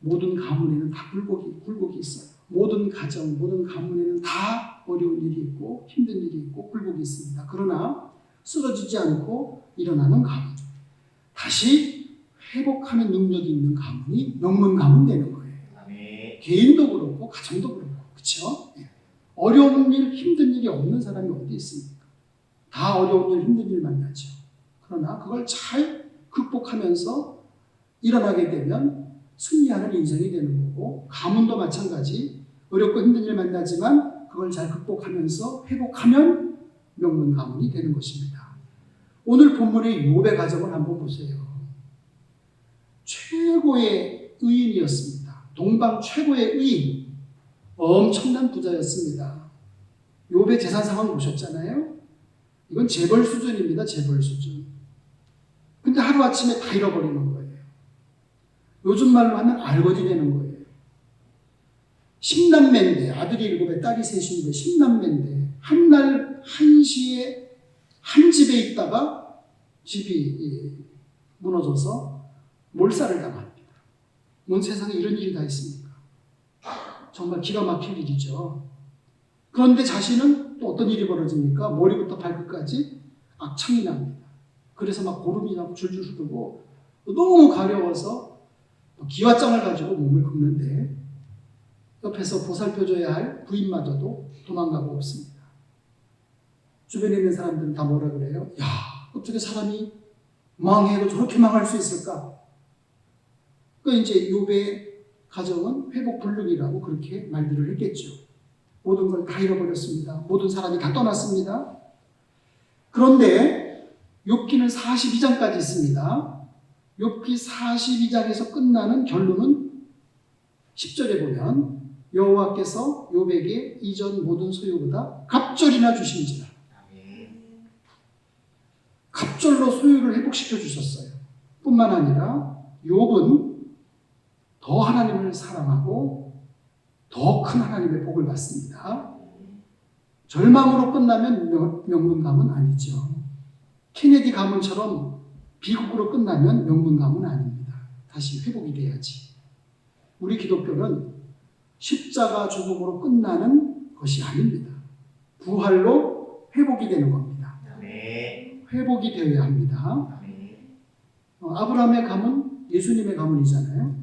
모든 가문에는 다 굴곡이 있어요. 모든 가정, 모든 가문에는 다 어려운 일이 있고 힘든 일이 있고 굴곡이 있습니다. 그러나 쓰러지지 않고 일어나는 가문, 다시 회복하는 능력이 있는 가문이 명문 가문 되는 거예요. 아멘. 개인도 그렇고 가정도 그렇고, 그렇죠? 어려운 일, 힘든 일이 없는 사람이 어디 있습니까? 다 어려운 일, 힘든 일 만나죠. 그러나 그걸 잘 극복하면서 일어나게 되면 승리하는 인생이 되는 거고, 가문도 마찬가지. 어렵고 힘든 일 만나지만 그걸 잘 극복하면서 회복하면 명문 가문이 되는 것입니다. 오늘 본문의 욥의 가정을 한번 보세요. 최고의 의인이었습니다. 동방 최고의 의인, 엄청난 부자였습니다. 욥의 재산 상황 보셨잖아요. 이건 재벌 수준입니다. 재벌 수준. 근데 하루아침에 다 잃어버리는 거예요. 요즘 말로 하면 알거지 되는 거예요. 10남매인데, 아들이 7에 딸이 3인데 10남매인데 한 날 한시에 한 집에 있다가 집이 무너져서 몰살을 당합니다. 뭔 세상에 이런 일이 다 있습니까? 정말 기가 막힐 일이죠. 그런데 자신은 또 어떤 일이 벌어집니까? 머리부터 발끝까지 악창이 납니다. 그래서 막 고름이 나고 줄줄 흐르고 너무 가려워서 기와장을 가지고 몸을 긁는데 옆에서 보살펴줘야 할 부인마저도 도망가고 없습니다. 주변에 있는 사람들은 다 뭐라 그래요? 야, 어떻게 사람이 망해도 저렇게 망할 수 있을까? 그러니까 이제 욥의 가정은 회복 불능이라고 그렇게 말들을 했겠죠. 모든 걸 다 잃어버렸습니다. 모든 사람이 다 떠났습니다. 그런데 욥기는 42장까지 있습니다. 욥기 42장에서 끝나는 결론은 10절에 보면 여호와께서 욥에게 이전 모든 소유보다 갑절이나 주신지라. 갑절로 소유를 회복시켜 주셨어요. 뿐만 아니라 욥은 더 하나님을 사랑하고 더 큰 하나님의 복을 받습니다. 절망으로 끝나면 명문 가문 아니죠. 케네디 가문처럼 비극으로 끝나면 명문 가문 아닙니다. 다시 회복이 돼야지. 우리 기독교는 십자가 죽음으로 끝나는 것이 아닙니다. 부활로 회복이 되는 겁니다. 회복이 되어야 합니다. 아브라함의 가문, 예수님의 가문이잖아요.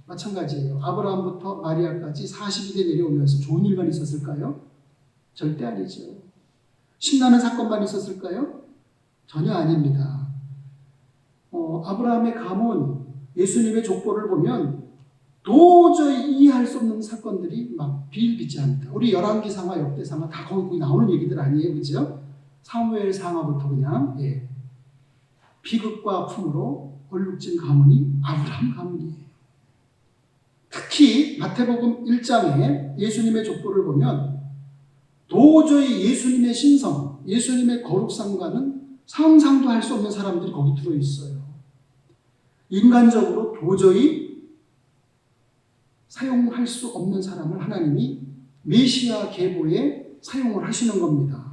마찬가지예요. 아브라함부터 마리아까지 40일에 내려오면서 좋은 일만 있었을까요? 절대 아니죠. 신나는 사건만 있었을까요? 전혀 아닙니다. 아브라함의 가문, 예수님의 족보를 보면 도저히 이해할 수 없는 사건들이 막 비일비재합니다. 우리 열왕기상하, 역대상하 다 거기 나오는 얘기들 아니에요, 그죠? 사무엘상하부터 그냥 비극과 아픔으로 얼룩진 가문이 아브라함 가문이에요. 특히 마태복음 1장에 예수님의 족보를 보면 도저히 예수님의 신성, 예수님의 거룩상과는 상상도 할 수 없는 사람들이 거기 들어있어요. 인간적으로 도저히 사용할 수 없는 사람을 하나님이 메시아 계보에 사용을 하시는 겁니다.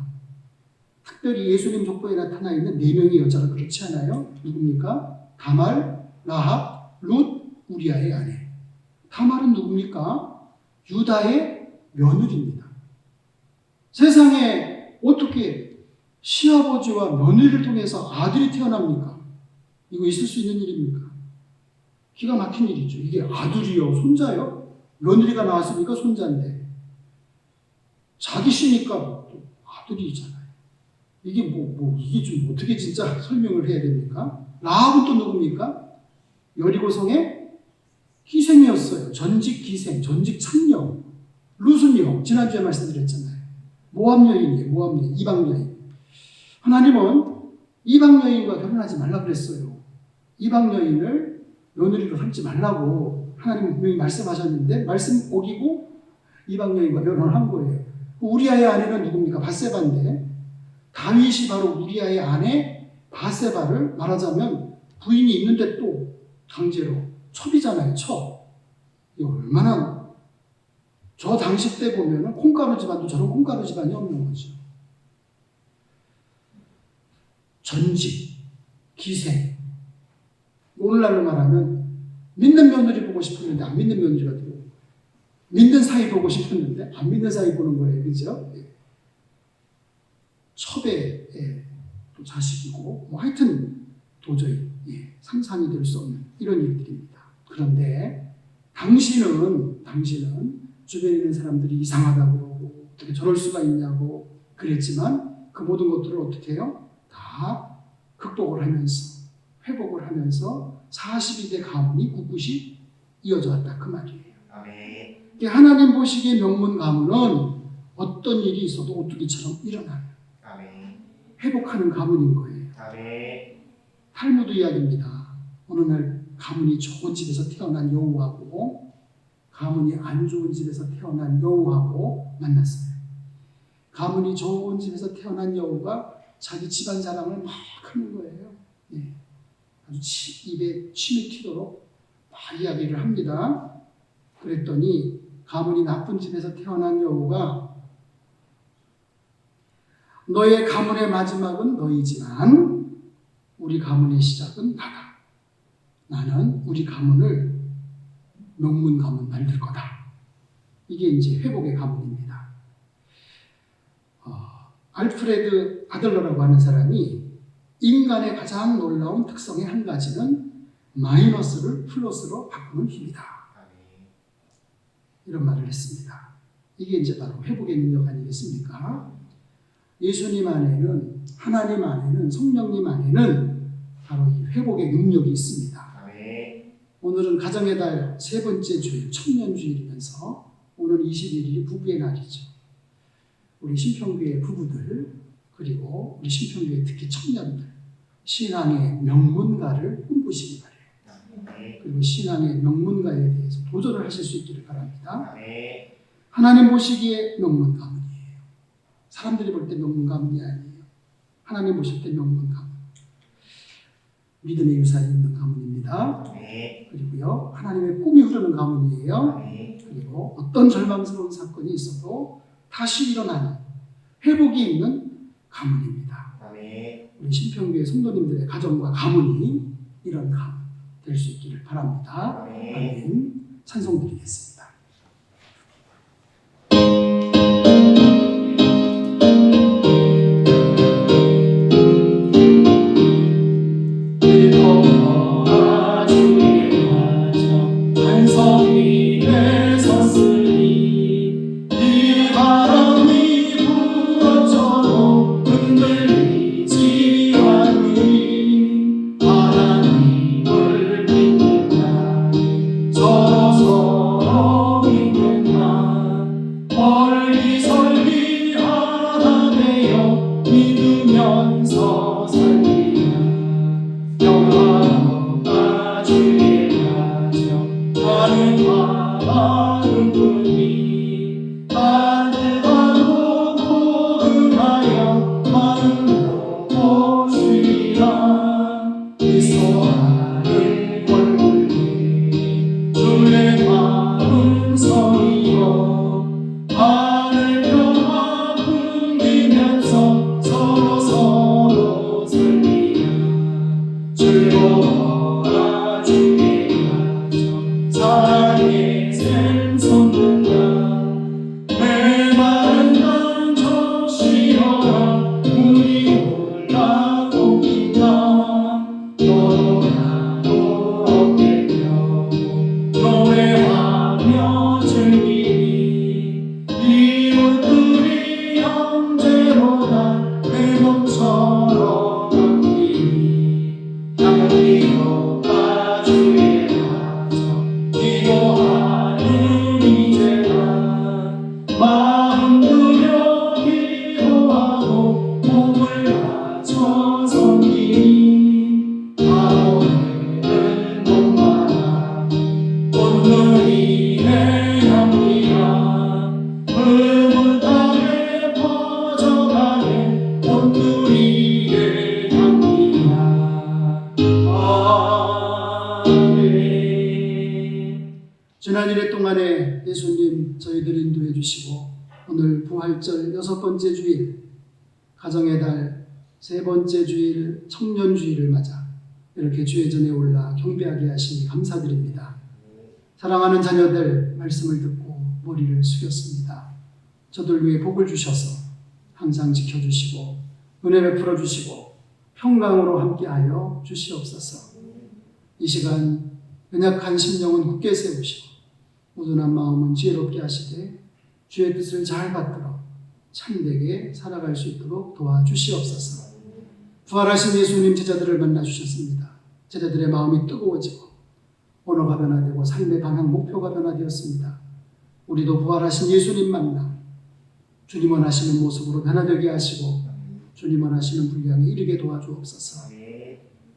특별히 예수님 족보에 나타나 있는 4명의 여자가 그렇지 않아요? 누굽니까? 다말, 라합, 룻, 우리아의 아내. 다말은 누굽니까? 유다의 며느리입니다. 세상에 어떻게 시아버지와 며느리를 통해서 아들이 태어납니까? 이거 있을 수 있는 일입니까? 기가 막힌 일이죠. 이게 아들이요, 손자요? 며느리가 나왔으니까 손자인데 자기 씨니까 또 아들이잖아요. 이게 이게 좀 어떻게 진짜 설명을 해야 됩니까? 라합은 또 누굽니까? 여리고성의 희생이었어요. 전직 기생, 전직 찬녀. 룻은요, 지난주에 말씀드렸잖아요. 모압 여인이에요. 모압 여인, 이방 여인. 하나님은 이방 여인과 결혼하지 말라 그랬어요. 이방 여인을 며느리로 삼지 말라고 하나님은 분명히 말씀하셨는데 말씀 어기고 이방 여인과 결혼을 한 거예요. 우리아의 아내는 누굽니까? 밧세바인데 다윗이 바로 우리아의 아내 밧세바를 말하자면 부인이 있는데 또 강제로 첩이잖아요. 첩. 이거 얼마나 저 당시 때 보면은 콩가루 집안도 저런 콩가루 집안이 없는 거죠. 전직, 기생. 오늘날로 말하면 믿는 며느리 보고 싶었는데 안 믿는 며느리가 들어오고, 믿는 사이 보고 싶었는데 안 믿는 사이 보는 거예요. 그죠? 첩의 또 자식이고, 뭐 하여튼 도저히 상상이 될 수 없는 이런 일들입니다. 그런데 당신은 주변에 있는 사람들이 이상하다고 그러고 어떻게 저럴 수가 있냐고 그랬지만 그 모든 것들을 어떻게 해요? 다 극복을 하면서 회복을 하면서 42대 가문이 꿋꿋이 이어져 왔다 그 말이에요. 아멘. 하나님 보시기에 명문 가문은 어떤 일이 있어도 오뚜기처럼 일어나요. 아멘. 회복하는 가문인 거예요. 아멘. 탈무드 이야기입니다. 어느 날 가문이 좋은 집에서 태어난 여우하고 가문이 안 좋은 집에서 태어난 여우하고 만났어요. 가문이 좋은 집에서 태어난 여우가 자기 집안 자랑을 막 하는 거예요. 아주 입에 침이 튀도록 막 이야기를 합니다. 그랬더니 가문이 나쁜 집에서 태어난 여우가 너의 가문의 마지막은 너희지만 우리 가문의 시작은 나다. 나는 우리 가문을 명문 가문 만들 거다. 이게 이제 회복의 가문입니다. 알프레드 아들러라고 하는 사람이 인간의 가장 놀라운 특성의 한 가지는 마이너스를 플러스로 바꾸는 힘이다. 이런 말을 했습니다. 이게 이제 바로 회복의 능력 아니겠습니까? 예수님 안에는, 하나님 안에는, 성령님 안에는 바로 이 회복의 능력이 있습니다. 오늘은 가정의 달 세 번째 주일, 청년주일이면서 오늘 21일이 부부의 날이죠. 우리 신평교회 부부들, 그리고 우리 신평교회 특히 청년들, 신앙의 명문가를 꿈꾸시기 바래요. 그리고 신앙의 명문가에 대해서 도전을 하실 수 있기를 바랍니다. 하나님 보시기에 명문 가문이에요. 사람들이 볼 때 명문 가문이 아니에요. 하나님 보실 때 명문 가문. 믿음의 유산이 있는 가문입니다. 그리고요, 하나님의 꿈이 흐르는 가문이에요. 그리고 어떤 절망스러운 사건이 있어도 다시 일어나는 회복이 있는 가문입니다. 우리 신평교회 성도님들의 가정과 가문이 이런 가문 될 수 있기를 바랍니다. 아멘. 찬송 드리겠습니다. 지난 1회 동안에 예수님 저희들 인도해 주시고 오늘 부활절 6번째 주일, 가정의 달 3번째 주일, 청년주일을 맞아 이렇게 주의 전에 올라 경배하게 하시니 감사드립니다. 사랑하는 자녀들 말씀을 듣고 머리를 숙였습니다. 저들 위해 복을 주셔서 항상 지켜주시고 은혜를 풀어주시고 평강으로 함께하여 주시옵소서. 이 시간 연약한 심령은 굳게 세우시고 우둔한 마음은 지혜롭게 하시되 주의 뜻을 잘 받들어 참되게 살아갈 수 있도록 도와주시옵소서. 부활하신 예수님 제자들을 만나 주셨습니다. 제자들의 마음이 뜨거워지고 언어가 변화되고 삶의 방향 목표가 변화되었습니다. 우리도 부활하신 예수님 만나 주님 원하시는 모습으로 변화되게 하시고 주님 원하시는 분량에 이르게 도와주옵소서.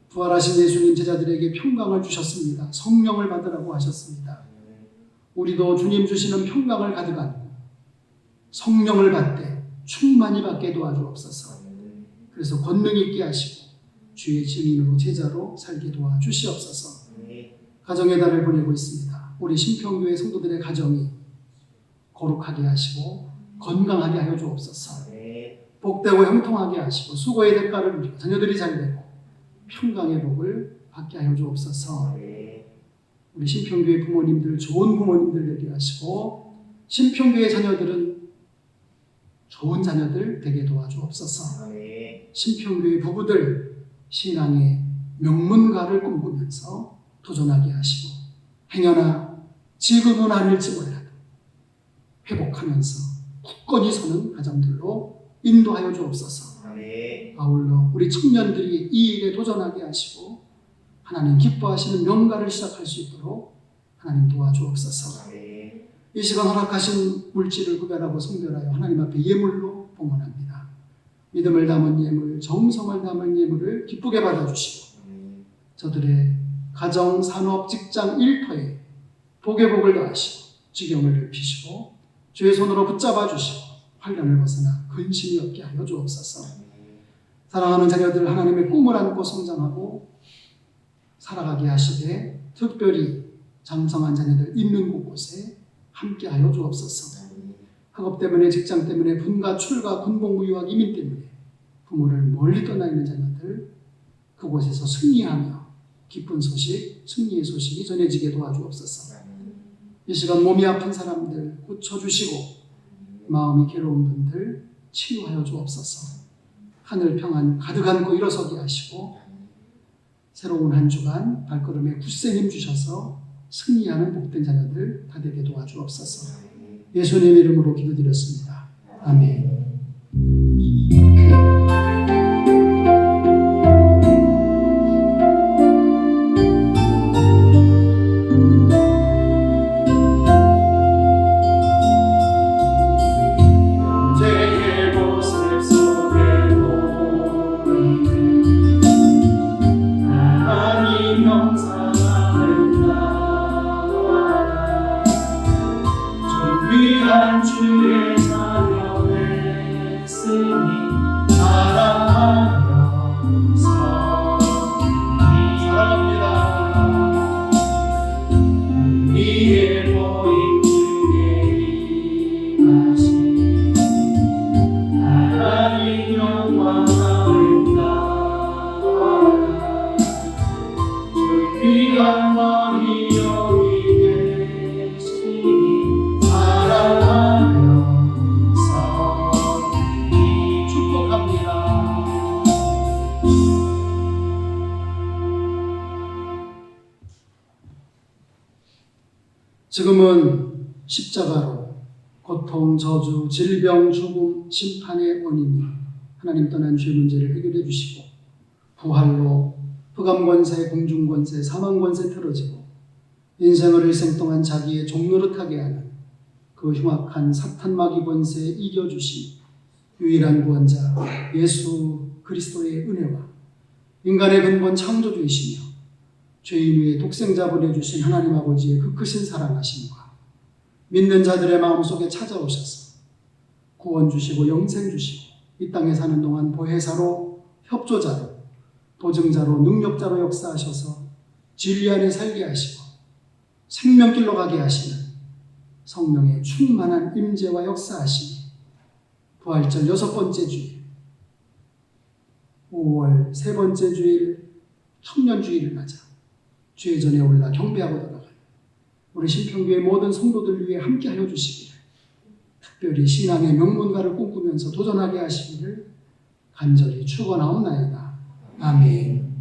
부활하신 예수님 제자들에게 평강을 주셨습니다. 성령을 받으라고 하셨습니다. 우리도 주님 주시는 평강을 가득 안고 성령을 받되 충만히 받게 도와주옵소서. 그래서 권능 있게 하시고 주의 증인으로 제자로 살게 도와주시옵소서. 가정의 달을 보내고 있습니다. 우리 신평교회 성도들의 가정이 거룩하게 하시고 건강하게 하여 주옵소서. 복되고 형통하게 하시고 수고의 대가를 누리고 자녀들이 잘되고 평강의 복을 받게 하여 주옵소서. 우리 신평교회 부모님들 좋은 부모님들 되게 하시고 신평교회 자녀들은 좋은 자녀들 되게 도와주옵소서. 신평교회 부부들 신앙의 명문가를 꿈꾸면서 도전하게 하시고 행여나 지금은 아닐지 몰라도 회복하면서 굳건히 서는 가정들로 인도하여 주옵소서. 아울러 우리 청년들이 이 일에 도전하게 하시고 하나님 기뻐하시는 명가를 시작할 수 있도록 하나님 도와주옵소서. 이 시간 허락하신 물질을 구별하고 성별하여 하나님 앞에 예물로 봉헌합니다. 믿음을 담은 예물, 정성을 담은 예물을 기쁘게 받아주시고 저들의 가정, 산업, 직장, 일터에 복의 복을 더하시고 지경을 넓히시고 주의 손으로 붙잡아 주시고 환란을 벗어나 근심이 없게 하여 주옵소서. 사랑하는 자녀들 하나님의 꿈을 안고 성장하고 살아가게 하시되 특별히 장성한 자녀들 있는 곳곳에 함께하여 주옵소서. 학업 때문에 직장 때문에 분가 출가 군복 무유학 이민 때문에 부모를 멀리 떠나 있는 자녀들 그곳에서 승리하며 기쁜 소식 승리의 소식이 전해지게 도와주옵소서. 이 시간 몸이 아픈 사람들 고쳐주시고 마음이 괴로운 분들 치유하여 주옵소서. 하늘 평안 가득 안고 일어서게 하시고 새로운 한 주간 발걸음에 굳센 힘 주셔서 승리하는 복된 자녀들 다 되게 도와주옵소서. 예수님 이름으로 기도드렸습니다. 아멘. 주의 자녀 됐으니 사랑하며 사랑합니다. 위에 보임 중에 임하신 하나님 영광 아름다워라. 주 귀한 마음이 여기 계시니 사랑하며 축복합니다. 지금은 십자가로 고통, 저주, 질병, 죽음, 심판의 원인이 하나님 떠난 죄 문제를 해결해 주시고 부활로 흑암권세, 공중권세, 사망권세 틀어지고 인생을 일생 동안 자기의 종노릇하게 하는 그 흉악한 사탄 마귀 권세에 이겨주신 유일한 구원자 예수 그리스도의 은혜와 인간의 근본 창조주이시며 죄인 위에 독생자 보내주신 하나님 아버지의 그 크신 사랑하심과 믿는 자들의 마음속에 찾아오셔서 구원 주시고 영생 주시고 이 땅에 사는 동안 보혜사로 협조자로 보증자로 능력자로 역사하셔서 진리 안에 살게 하시고 생명길로 가게 하시는 성령의 충만한 임재와 역사하심이 부활절 6번째 주일 5월 3번째 주일 청년주의를 맞아 주의 전에 올라 경배하고 돌아가는 우리 신평교회 모든 성도들 위해 함께하여 주시기를, 특별히 신앙의 명문가를 꿈꾸면서 도전하게 하시기를 간절히 축원하옵나이다. 아멘.